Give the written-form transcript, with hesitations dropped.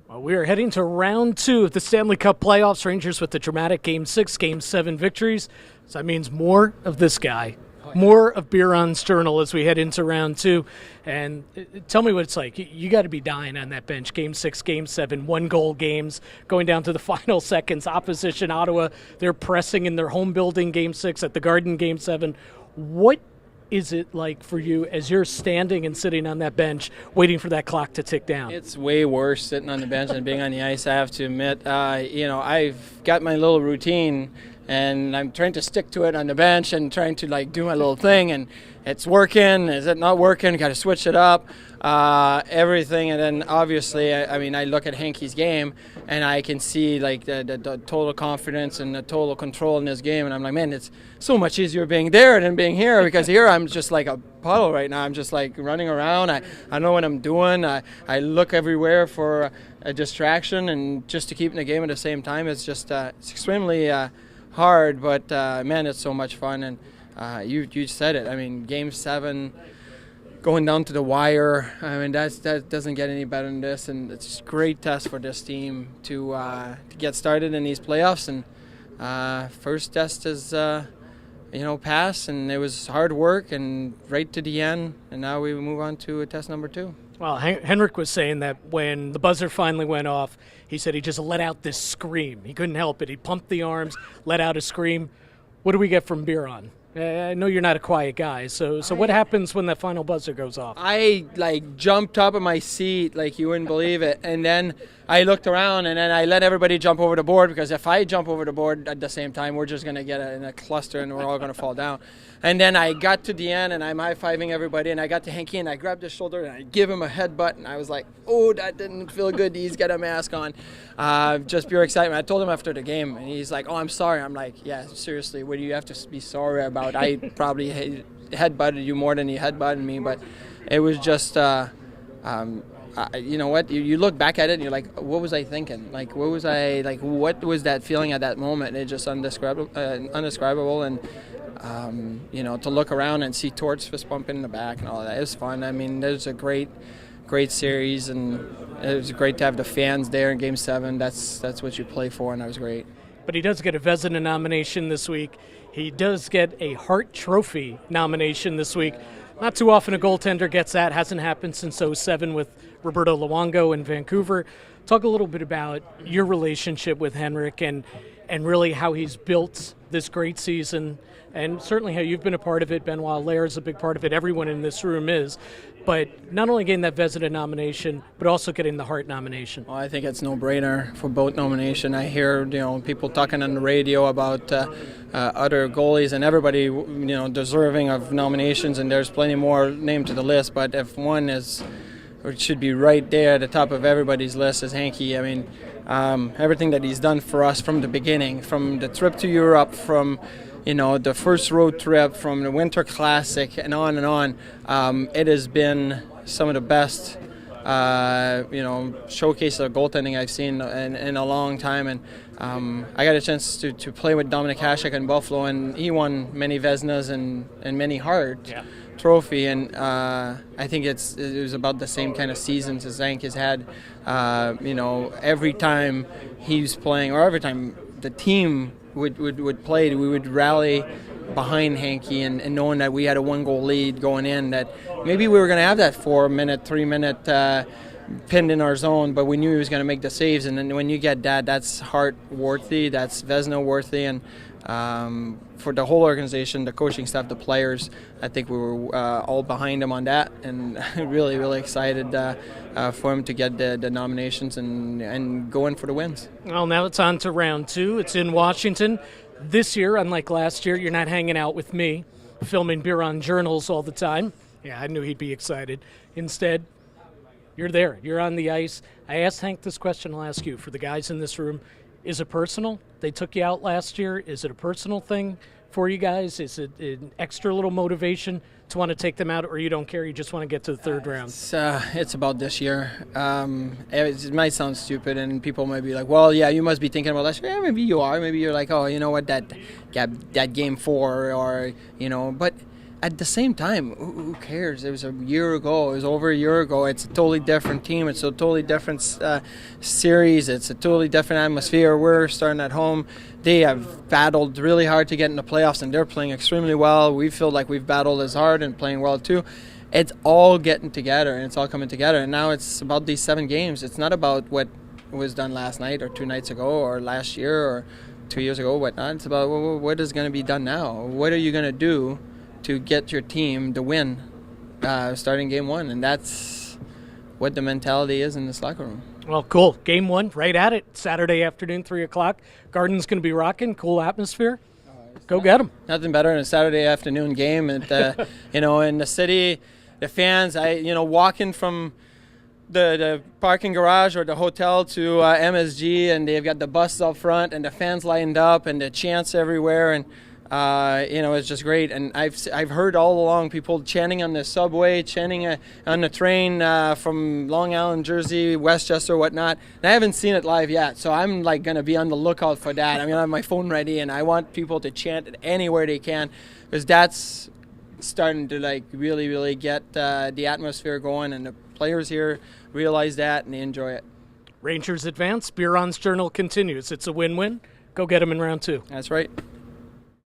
Well, we are heading to round two of the Stanley Cup playoffs. Rangers with the dramatic Game 6, Game 7 victories. So that means more of this guy, more of Biron's journal as we head into round two. And tell me what it's like. You got to be dying on that bench. Game 6, Game 7, one-goal games, going down to the final seconds. Opposition, Ottawa, they're pressing in their home building Game 6 at the Garden Game 7. What is it like for you as you're standing and sitting on that bench waiting for that clock to tick down? It's way worse sitting on the bench than being on the ice, I have to admit. I've got my little routine, and I'm trying to stick to it on the bench and trying to do my little thing, and it's working. Is it not working? Got to switch it up, everything. And then obviously, I look at Hankey's game, and I can see the total confidence and the total control in this game, and I'm like, man, it's so much easier being there than being here, because here I'm just like a puddle right now. I'm just running around. I know what I'm doing. I look everywhere for a distraction, and just to keep in the game at the same time, it's just it's extremely hard, but man, it's so much fun. And you said it. Game 7, going down to the wire. That doesn't get any better than this, and it's just a great test for this team to get started in these playoffs. And first test is pass, and it was hard work and right to the end. And now we move on to test number 2. Well, Henrik was saying that when the buzzer finally went off, he said he just let out this scream. He couldn't help it. He pumped the arms, let out a scream. What do we get from Biron? I know you're not a quiet guy, so what happens when that final buzzer goes off? I jumped up in my seat like you wouldn't believe it, and then I looked around, and then I let everybody jump over the board, because if I jump over the board at the same time, we're just going to get in a cluster and we're all going to fall down. And then I got to the end, and I'm high-fiving everybody, and I got to Hanky, and I grabbed his shoulder, and I give him a headbutt, and I was like, oh, that didn't feel good. He's got a mask on. Just pure excitement. I told him after the game, and he's like, oh, I'm sorry. I'm like, yeah, seriously, what do you have to be sorry about? I probably headbutted you more than you headbutted me, but it was just, you know what? You look back at it, and you're like, what was I thinking? What was that feeling at that moment? It's just indescribable, and to look around and see Torts fist bumping in the back and all that, it was fun. There's a great series, and it was great to have the fans there in Game 7. That's what you play for, and that was great. But he does get a Vezina nomination this week. He does get a Hart Trophy nomination this week. Not too often a goaltender gets that. Hasn't happened since '07 with Roberto Luongo in Vancouver. Talk a little bit about your relationship with Henrik and really how he's built this great season, and certainly how you've been a part of it. Benoit Allaire is a big part of it. Everyone in this room is. But not only getting that Vezina nomination, but also getting the Hart nomination. Well, I think it's no-brainer for both nomination. I hear people talking on the radio about other goalies, and everybody deserving of nominations, and there's plenty more named to the list. But if one is, or it should be right there at the top of everybody's list, is Hankey. Everything that he's done for us from the beginning, from the trip to Europe, from the first road trip, from the Winter Classic, and on and on. It has been some of the best, showcase of goaltending I've seen in a long time. And I got a chance to play with Dominik Hasek in Buffalo, and he won many Vezinas and many Hart Trophy. And I think it was about the same kind of seasons as Hank has had. Every time he's playing, or every time the team would play, we would rally behind Hankey, and knowing that we had a 1-goal lead going in, that maybe we were going to have that 3-minute pinned in our zone, but we knew he was going to make the saves. And then when you get that, that's Hart worthy, that's Vezina worthy, and for the whole organization, the coaching staff, the players, I think we were all behind him on that, and really, really excited for him to get the nominations and go in for the wins. Well, now it's on to round 2. It's in Washington. This year, unlike last year, you're not hanging out with me, filming Biron journals all the time. Yeah, I knew he'd be excited. Instead, you're there. You're on the ice. I asked Hank this question. I'll ask you. For the guys in this room, is it personal? They took you out last year. Is it a personal thing for you guys? Is it an extra little motivation to want to take them out, or you don't care, you just want to get to the third round? It's about this year. It might sound stupid, and people might be like, well, yeah, you must be thinking about last year. Yeah, maybe you are. Maybe you're like, oh, you know what, that game 4, or, but at the same time, who cares? It was a year ago. It was over a year ago. It's a totally different team. It's a totally different series. It's a totally different atmosphere. We're starting at home. They have battled really hard to get in the playoffs, and they're playing extremely well. We feel like we've battled as hard and playing well too. It's all getting together, and it's all coming together. And now it's about these 7 games. It's not about what was done last night or 2 nights ago or last year or 2 years ago, whatnot. It's about what is going to be done now. What are you going to do to get your team to win starting game 1? And that's what the mentality is in this locker room. Well, cool. Game 1, right at it. Saturday afternoon, 3 o'clock. Garden's going to be rocking. Cool atmosphere. Go get them. Nothing better than a Saturday afternoon game. And, in the city, the fans, walking from the parking garage or the hotel to MSG, and they've got the buses up front and the fans lined up and the chants everywhere, and it's just great. And I've heard all along people chanting on the subway, chanting on the train from Long Island, Jersey, Westchester, whatnot. And I haven't seen it live yet, so I'm like going to be on the lookout for that. I'm going to have my phone ready, and I want people to chant it anywhere they can, because that's starting to like really, really get the atmosphere going, and the players here realize that and they enjoy it. Rangers advance. Biron's Journal continues. It's a win-win. Go get them in round 2. That's right.